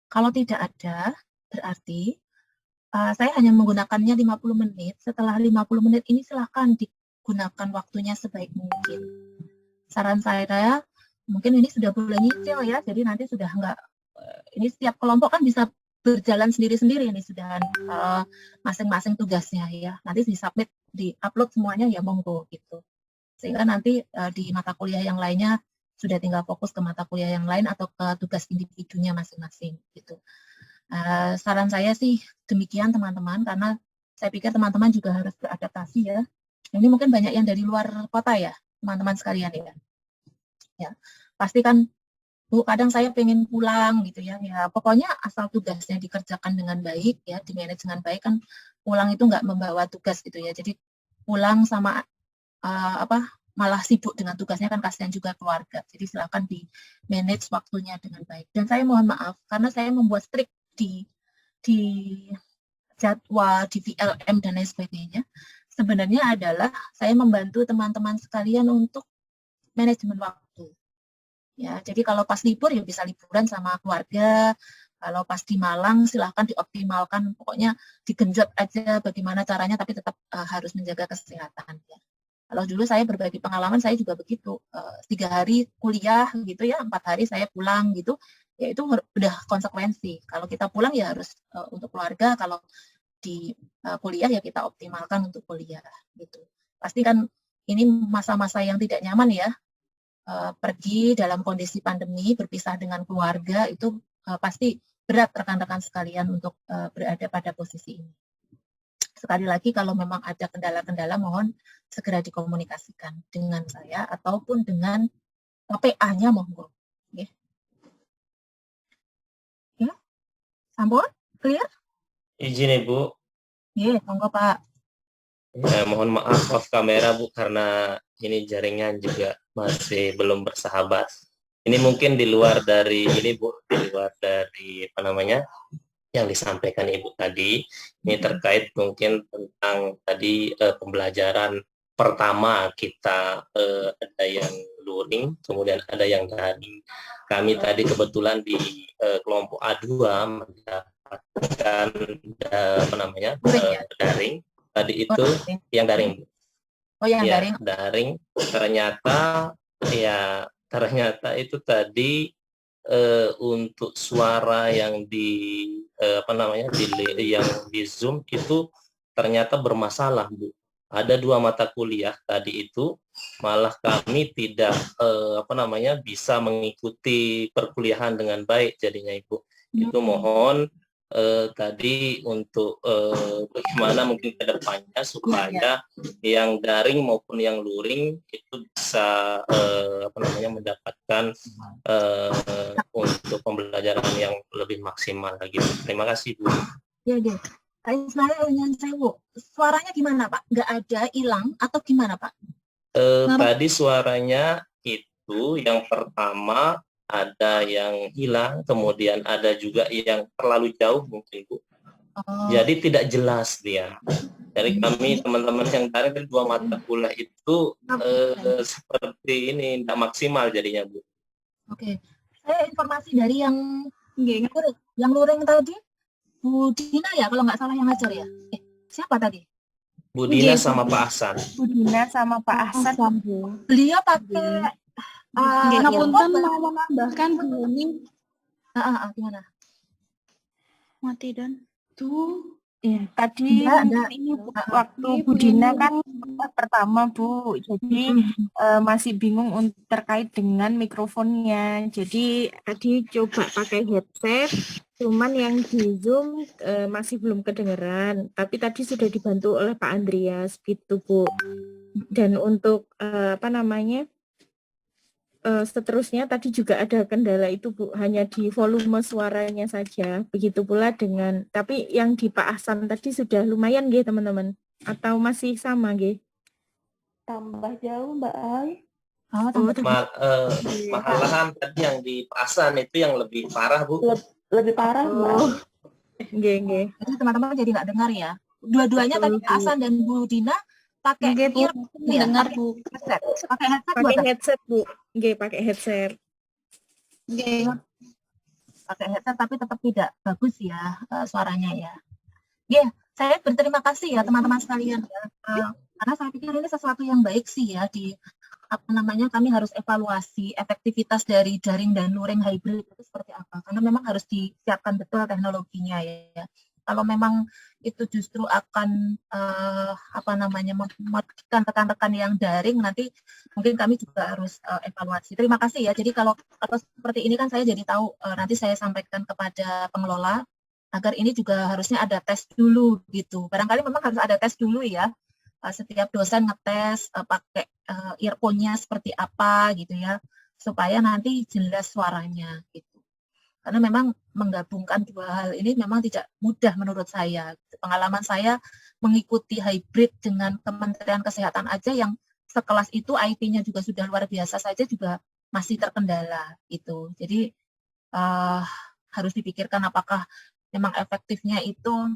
Kalau tidak ada, berarti saya hanya menggunakannya 50 menit. Setelah 50 menit ini silahkan digunakan waktunya sebaik mungkin. Saran saya, mungkin ini sudah boleh nyicil ya, jadi nanti sudah enggak, ini setiap kelompok kan bisa berjalan sendiri-sendiri, ini sudah masing-masing tugasnya ya. Nanti disubmit, di-upload semuanya ya monggo gitu. Sehingga nanti di mata kuliah yang lainnya sudah tinggal fokus ke mata kuliah yang lain atau ke tugas individunya masing-masing gitu. Saran saya sih demikian teman-teman, karena saya pikir teman-teman juga harus beradaptasi ya. Ini mungkin banyak yang dari luar kota ya, teman-teman sekalian ya. Ya, pasti kan Bu, kadang saya pengen pulang gitu ya. Ya, pokoknya asal tugasnya dikerjakan dengan baik ya, di-manage dengan baik kan, pulang itu nggak membawa tugas gitu ya. Jadi pulang sama malah sibuk dengan tugasnya kan kasihan juga keluarga. Jadi silakan di-manage waktunya dengan baik. Dan saya mohon maaf karena saya membuat strict di jadwal, di VLM dan lain sebagainya. Sebenarnya adalah saya membantu teman-teman sekalian untuk manajemen waktu. Ya, jadi kalau pas libur ya bisa liburan sama keluarga. Kalau pas di Malang silahkan dioptimalkan, pokoknya digenjot aja bagaimana caranya, tapi tetap harus menjaga kesehatan. Ya. Kalau dulu saya berbagi pengalaman, saya juga begitu. 3 hari kuliah gitu ya, 4 hari saya pulang gitu, ya itu udah konsekuensi. Kalau kita pulang ya harus untuk keluarga, kalau di kuliah ya kita optimalkan untuk kuliah gitu. Pasti kan ini masa-masa yang tidak nyaman ya, pergi dalam kondisi pandemi, berpisah dengan keluarga itu pasti berat rekan-rekan sekalian untuk berada pada posisi ini. Sekali lagi, kalau memang ada kendala-kendala, mohon segera dikomunikasikan dengan saya ataupun dengan PA-nya, monggo. Ya. Ya, sampun, clear? Izin Ibu. Ya, monggo Pak. Ya, mohon maaf off kamera Bu, karena ini jaringan juga masih belum bersahabat. Ini mungkin di luar dari ini Bu, di luar dari apa namanya yang disampaikan Ibu tadi. Ini terkait mungkin tentang tadi pembelajaran pertama kita, ada yang luring, kemudian ada yang daring. Kami tadi kebetulan di kelompok A2 mendapatkan apa namanya daring. Tadi itu yang daring. Oh, yang ya, daring. Daring. Ternyata itu tadi untuk suara yang yang di Zoom itu ternyata bermasalah, Bu. Ada 2 mata kuliah tadi itu malah kami tidak bisa mengikuti perkuliahan dengan baik jadinya, Ibu. Itu mohon tadi untuk bagaimana mungkin ke depannya supaya yang daring maupun yang luring itu bisa mendapatkan untuk pembelajaran yang lebih maksimal lagi. Terima kasih Bu. Ya, Kak Ismail, suaranya gimana Pak? Nggak ada, hilang atau gimana Pak? Tadi suaranya itu yang pertama ada yang hilang, kemudian ada juga yang terlalu jauh mungkin Bu. Jadi tidak jelas dia. Dari kami teman-teman yang tarik dari 2 mata kuliah itu seperti ini tidak maksimal jadinya Bu. Oke, saya informasi dari yang luring tadi, Bu Dina ya kalau nggak salah yang ngajar ya. Siapa tadi? Bu Dina sama Pak Ahsan. Bu Dina sama Pak Ahsan, Bu. Beliau pakai Ngapunten mau menambahkan Bu ini. Gimana? Mati dan tuh. Ya, tadi ini waktu Bu Dina kan pertama Bu, jadi masih bingung terkait dengan mikrofonnya. Jadi tadi coba pakai headset, cuman yang di Zoom masih belum kedengeran. Tapi tadi sudah dibantu oleh Pak Andreas gitu Bu. Dan untuk seterusnya tadi juga ada kendala itu Bu, hanya di volume suaranya saja. Begitu pula dengan, tapi yang di Pak Ahsan tadi sudah lumayan nggih teman-teman, atau masih sama nggih? Tambah jauh Mbak Ai. Malahan tadi yang di Pak Ahsan itu yang lebih parah Bu. Lebih parah Mbak. Nggih. Jadi teman-teman jadi nggak dengar ya. Dua-duanya tadi Pak Ahsan dan Bu Dina pakai dengar Bu. Pakai headset Bu. Nggih, pakai headset. Pakai headset tapi tetap tidak bagus ya suaranya ya. Saya berterima kasih ya teman-teman sekalian ya. Karena saya pikir ini sesuatu yang baik sih ya kami harus evaluasi efektivitas dari daring dan luring hybrid itu seperti apa. Karena memang harus disiapkan betul teknologinya ya. Kalau memang itu justru akan merugikan rekan-rekan yang daring, nanti mungkin kami juga harus evaluasi. Terima kasih ya. Jadi kalau seperti ini kan saya jadi tahu, nanti saya sampaikan kepada pengelola agar ini juga harusnya ada tes dulu gitu. Barangkali memang harus ada tes dulu ya. Setiap dosen ngetes pakai earphone-nya seperti apa gitu ya, supaya nanti jelas suaranya gitu. Karena memang menggabungkan 2 hal ini memang tidak mudah menurut saya. Pengalaman saya mengikuti hybrid dengan Kementerian Kesehatan aja yang sekelas itu IT-nya juga sudah luar biasa saja juga masih terkendala gitu. Jadi harus dipikirkan apakah memang efektifnya itu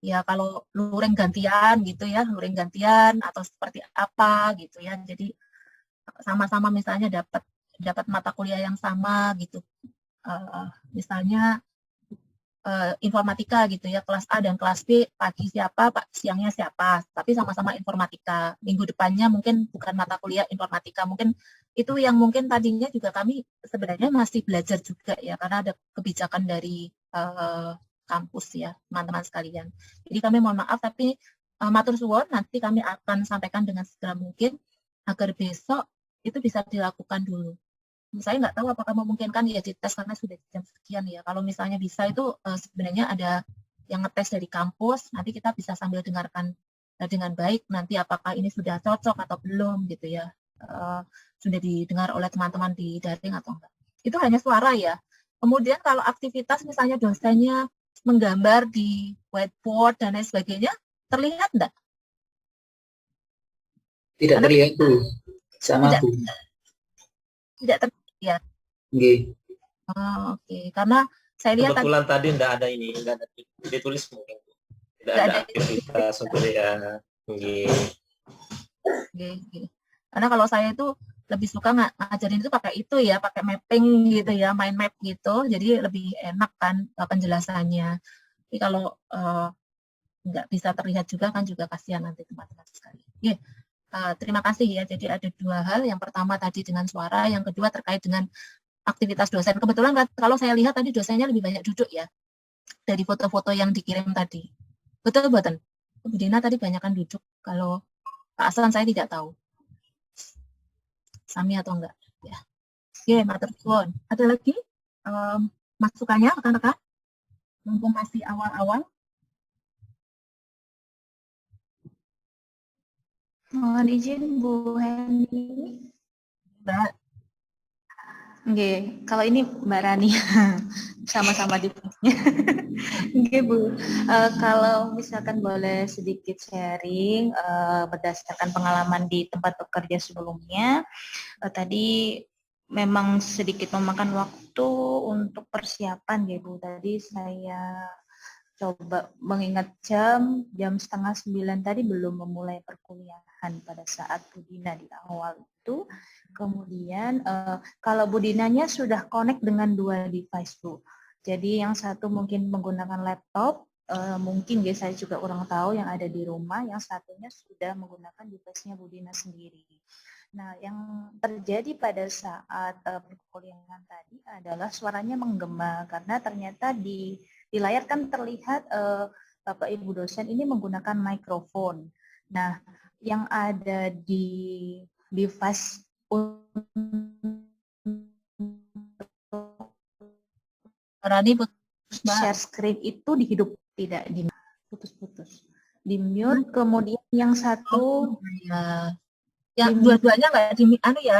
ya kalau luring gantian gitu ya, luring gantian atau seperti apa gitu ya. Jadi sama-sama misalnya dapat mata kuliah yang sama gitu, misalnya informatika gitu ya, kelas A dan kelas B pagi siapa, siangnya siapa, tapi sama-sama informatika. Minggu depannya mungkin bukan mata kuliah informatika, mungkin itu yang mungkin tadinya juga kami sebenarnya masih belajar juga ya, karena ada kebijakan dari kampus ya teman-teman sekalian. Jadi kami mohon maaf, tapi matur suwun, nanti kami akan sampaikan dengan segera mungkin agar besok itu bisa dilakukan dulu. Saya nggak tahu apakah memungkinkan ya dites karena sudah jam sekian ya. Kalau misalnya bisa itu sebenarnya ada yang ngetes dari kampus, nanti kita bisa sambil dengarkan dengan baik nanti apakah ini sudah cocok atau belum gitu ya. Sudah didengar oleh teman-teman di daring atau enggak. Itu hanya suara ya. Kemudian kalau aktivitas misalnya dosennya menggambar di whiteboard dan lain sebagainya, terlihat enggak? Tidak terlihat, Bu. Sama, tidak, Bu. Tidak terlihat ya. Nggih. Oh, oke. Karena saya lihat kebetulan tadi enggak ada ini, enggak ada ditulis mungkin. Tidak ada aktivitas untuk ya. Nggih. Karena kalau saya itu lebih suka ngajarin itu pakai itu ya, pakai mapping gitu ya, mind map gitu, jadi lebih enak kan penjelasannya. Tapi kalau nggak bisa terlihat juga kan juga kasihan nanti teman-teman sekali. Terima kasih ya. Jadi ada dua hal. Yang pertama tadi dengan suara, yang kedua terkait dengan aktivitas dosen. Kebetulan kalau saya lihat tadi dosennya lebih banyak duduk ya dari foto-foto yang dikirim tadi. Betul buatan? Bu Dina tadi banyak kan duduk. Kalau Pak Aslan saya tidak tahu. Sami atau enggak? Ya. Matur suwun. Ada lagi masukannya rekan-rekan? Mumpung masih awal-awal. Mohon izin Bu Hendy. Mbak. Nggih, kalau ini Mbak Rani sama-sama di Nggih Bu, kalau misalkan boleh sedikit sharing berdasarkan pengalaman di tempat bekerja sebelumnya, tadi memang sedikit memakan waktu untuk persiapan ya Bu. Tadi saya coba mengingat jam 8:30 tadi belum memulai perkuliahan pada saat Bu Dina di awal itu. Kemudian kalau Bu Dinanya sudah connect dengan dua device Bu. Jadi yang satu mungkin menggunakan laptop, mungkin ya saya juga kurang tahu yang ada di rumah, yang satunya sudah menggunakan device-nya Bu Dina sendiri. Nah, yang terjadi pada saat perkuliahan tadi adalah suaranya menggema karena ternyata di layar kan terlihat Bapak Ibu dosen ini menggunakan mikrofon. Nah, yang ada di device share screen itu dihidup, tidak di putus-putus. Di mute, kemudian yang satu yang dua-duanya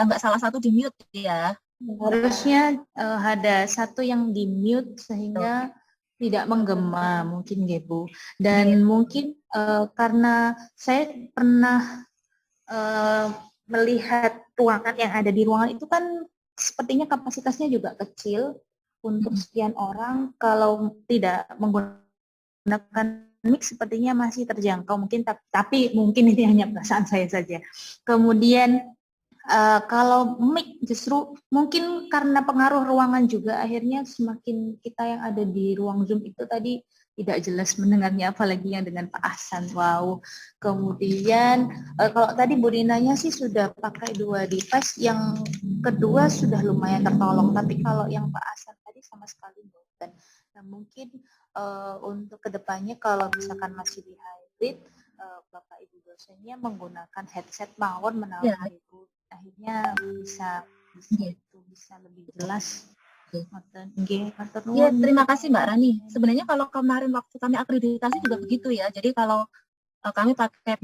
nggak salah satu di mute ya. Harusnya ada satu yang di mute sehingga tidak menggema mungkin ya Bu. Dan mungkin karena saya pernah melihat ruangan yang ada di ruangan itu kan sepertinya kapasitasnya juga kecil untuk sekian orang. Kalau tidak menggunakan mic sepertinya masih terjangkau mungkin, tapi mungkin ini hanya perasaan saya saja. Kemudian kalau mic justru mungkin karena pengaruh ruangan juga akhirnya semakin kita yang ada di ruang Zoom itu tadi tidak jelas mendengarnya, apalagi yang dengan Pak Ahsan. Wow. Kemudian kalau tadi Bu Dinanya sih sudah pakai dua device, yang kedua sudah lumayan tertolong, tapi kalau yang Pak Ahsan tadi sama sekali bukan. Nah, mungkin untuk kedepannya kalau misalkan masih di hybrid, Bapak Ibu dosennya menggunakan headset mawon menawan Ibu. Akhirnya bisa lebih jelas. Ya, terima kasih Mbak Rani. Sebenarnya kalau kemarin waktu kami akreditasi juga begitu ya. Jadi kalau kami pakai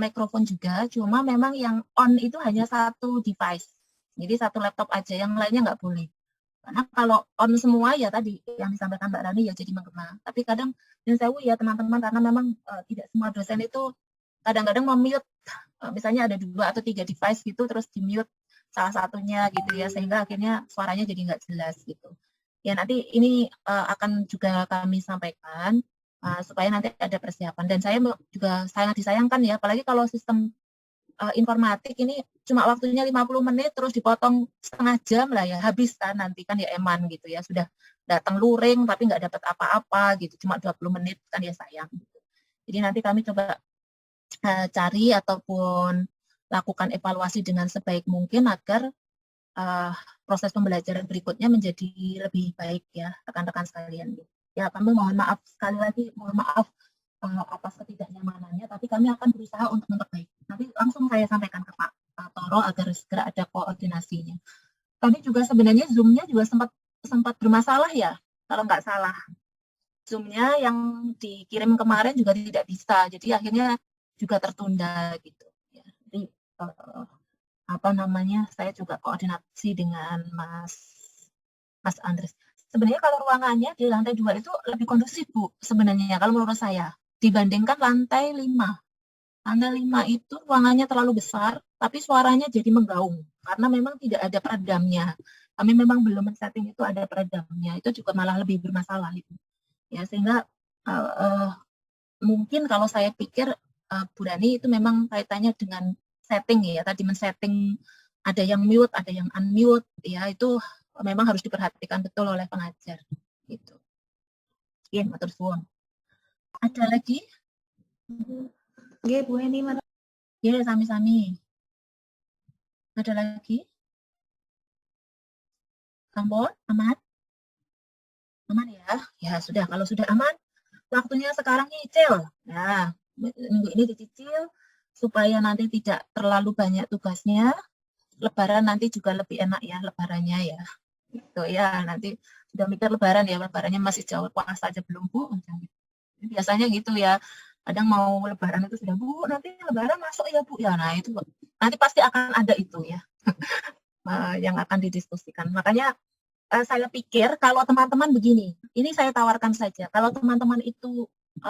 mikrofon juga, cuma memang yang on itu hanya satu device. Jadi satu laptop aja, yang lainnya nggak boleh. Karena kalau on semua ya tadi yang disampaikan Mbak Rani ya jadi menggema. Tapi kadang sewu ya teman-teman, karena memang tidak semua dosen itu kadang-kadang memute, misalnya ada 2 atau 3 device gitu, terus di mute salah satunya gitu ya, sehingga akhirnya suaranya jadi nggak jelas gitu. Ya nanti ini akan juga kami sampaikan supaya nanti ada persiapan. Dan saya juga sangat disayangkan ya, apalagi kalau sistem informatik ini cuma waktunya 50 menit terus dipotong setengah jam lah ya, habis kan nanti kan ya eman gitu ya, sudah datang luring tapi nggak dapat apa-apa gitu, cuma 20 menit kan ya sayang gitu. Jadi nanti kami coba cari ataupun lakukan evaluasi dengan sebaik mungkin agar proses pembelajaran berikutnya menjadi lebih baik ya rekan-rekan sekalian. Ya kami mohon maaf sekali lagi, mohon maaf atas ketidaknyamanannya, tapi kami akan berusaha untuk memperbaiki. Nanti langsung saya sampaikan ke Pak Toro agar segera ada koordinasinya. tadi juga sebenarnya Zoom-nya juga sempat bermasalah ya, kalau nggak salah. Zoom-nya yang dikirim kemarin juga tidak bisa, jadi akhirnya juga tertunda gitu. Ya, jadi apa namanya, saya juga koordinasi dengan Mas Andres. Sebenarnya kalau ruangannya di lantai 2 itu lebih kondusif, Bu, sebenarnya kalau menurut saya, dibandingkan lantai 5. Lantai 5 itu ruangannya terlalu besar, tapi suaranya jadi menggaung, karena memang tidak ada peredamnya. Kami memang belum men-setting itu ada peredamnya, itu juga malah lebih bermasalah itu. Ya, sehingga mungkin kalau saya pikir Bu Rani itu memang kaitannya dengan setting ya, tadi men-setting ada yang mute, ada yang unmute, ya itu memang harus diperhatikan betul oleh pengajar gitu. Iya, matur suwun. Ada lagi? Nggih, Bu Eni. Iya, sami-sami. Ada lagi? Sampun, aman? Aman ya? Ya sudah, kalau sudah aman, waktunya sekarang nyicil. Nah, minggu ini dicicil supaya nanti tidak terlalu banyak tugasnya. Lebaran nanti juga lebih enak ya lebarannya ya. Gitu ya, nanti sudah mikir lebaran ya, lebarannya masih jauh, puasa aja belum, Bu. Biasanya gitu ya. Kadang mau lebaran itu sudah, Bu, nanti lebaran masuk ya, Bu. Ya, nah itu nanti pasti akan ada itu ya. Yang akan didiskusikan. Makanya saya pikir kalau teman-teman begini, ini saya tawarkan saja. Kalau teman-teman itu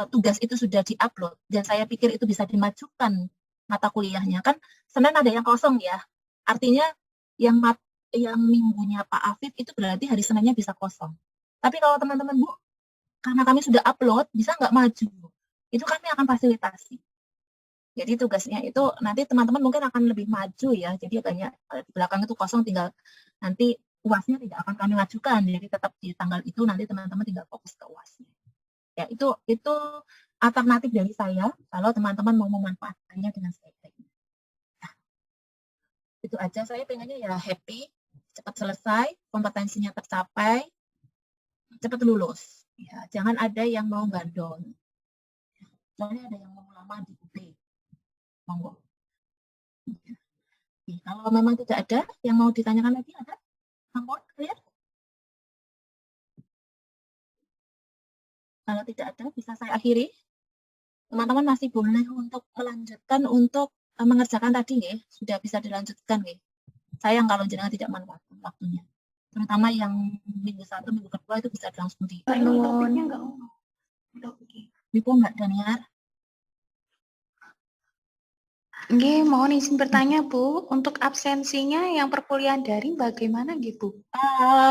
tugas itu sudah diupload dan saya pikir itu bisa dimajukan mata kuliahnya, kan Senin ada yang kosong ya. Artinya yang minggunya Pak Afif itu berarti hari Seninnya bisa kosong. Tapi kalau teman-teman, Bu, karena kami sudah upload, bisa nggak maju? Itu kami akan fasilitasi. Jadi tugasnya itu nanti teman-teman mungkin akan lebih maju ya. Jadi banyak di belakang itu kosong, tinggal nanti UASnya tidak akan kami majukan. Jadi tetap di tanggal itu nanti teman-teman tinggal fokus ke UASnya. Ya, itu alternatif dari saya kalau teman-teman mau memanfaatkannya dengan sebaik-baiknya. Nah, itu aja, saya pengennya ya happy, cepat selesai, kompetensinya tercapai, cepat lulus. Ya, jangan ada yang mau gandol. Soalnya ada yang mau lama di UP. Monggo. Ya, kalau memang tidak ada yang mau ditanyakan lagi, ada? Ampun, clear? Kalau tidak ada, bisa saya akhiri. Teman-teman masih boleh untuk melanjutkan untuk mengerjakan tadi, ya. Sudah bisa dilanjutkan, ya. Sayang kalau jenengan tidak manfaatkan waktunya. Terutama yang minggu 1, minggu kedua itu bisa langsung di. Topiknya enggak. Ibu Mbak Daniar. Nggih, mohon izin bertanya, Bu. Untuk absensinya yang perkuliahan daring bagaimana, nggih, Bu?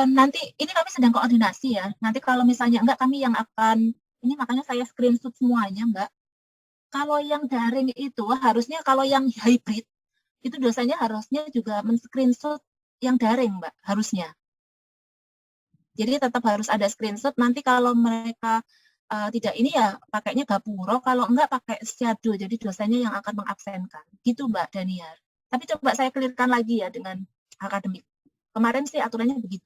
Nanti ini kami sedang koordinasi ya. Nanti kalau misalnya enggak, kami yang akan ini, makanya saya screenshot semuanya, Mbak. Kalau yang daring itu harusnya, kalau yang hybrid itu dosanya harusnya juga men-screenshot yang daring, Mbak, harusnya. Jadi tetap harus ada screenshot. Nanti kalau mereka tidak ini ya pakainya Gapuro, kalau enggak pakai Shadow, jadi dosennya yang akan mengabsenkan. Gitu Mbak Daniar. Tapi coba saya clearkan lagi ya dengan akademik. Kemarin sih aturannya begitu.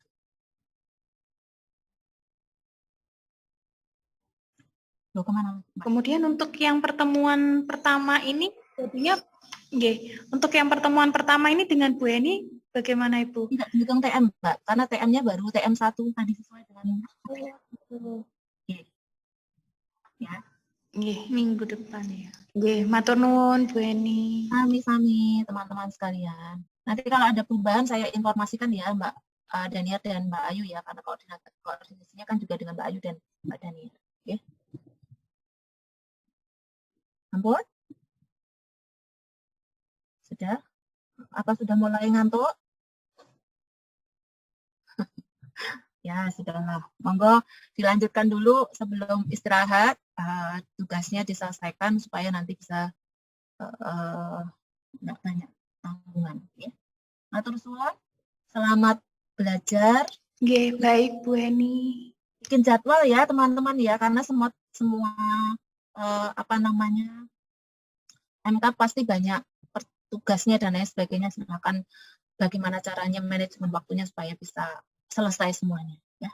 Loh, kemana? Kemudian untuk yang pertemuan pertama ini, jadinya, untuk yang pertemuan pertama ini dengan Bu Eni, bagaimana Ibu? Tidak dihitung TM, Mbak, karena TM-nya baru TM1 tadi sesuai dengan. Ya. Minggu depan ya. Matur nuwun Bu Eni. Sami-sami teman-teman sekalian. Nanti kalau ada perubahan saya informasikan ya Mbak Daniar dan Mbak Ayu ya, karena koordinasinya kan juga dengan Mbak Ayu dan Mbak Daniar. Oke. Ampun? Sudah? Apa sudah mulai ngantuk? Ya, sudahlah. Monggo dilanjutkan dulu sebelum istirahat. Tugasnya diselesaikan supaya nanti bisa nggak banyak tanggungan. Ya. Matur suwun. Selamat belajar. Baik Bu Eni. Bikin jadwal ya teman-teman ya, karena semua MK pasti banyak tugasnya dan lain sebagainya. Silakan bagaimana caranya manajemen waktunya supaya bisa selesai semuanya ya.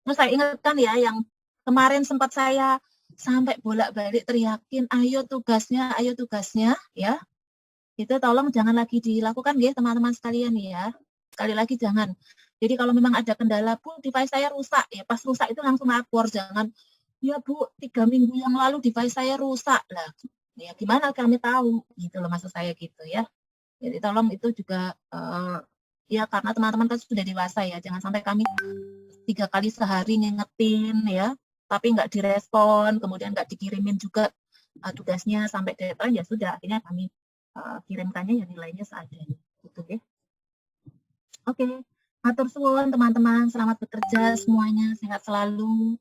Terus saya ingatkan ya, yang kemarin sempat saya sampai bolak-balik teriakin ayo tugasnya ya. Itu tolong jangan lagi dilakukan ya teman-teman sekalian ya. sekali lagi jangan. Jadi kalau memang ada kendala, Bu, device saya rusak, ya pas rusak itu langsung lapor, jangan, ya Bu, 3 minggu yang lalu device saya rusak. Lah, ya gimana kami tahu, gitu loh maksud saya gitu ya. Jadi tolong itu juga, ya karena teman-teman kan sudah dewasa ya, jangan sampai kami 3 kali sehari ngingetin ya, tapi nggak direspon, kemudian nggak dikirimin juga tugasnya sampai deadline, ya sudah, akhirnya kami kirimkannya ya nilainya seadanya. Gitu ya. Oke. Matur suwun teman-teman, selamat bekerja semuanya, sehat selalu.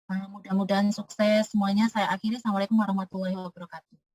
Mudah-mudahan sukses semuanya. Saya akhiri. Assalamualaikum warahmatullahi wabarakatuh.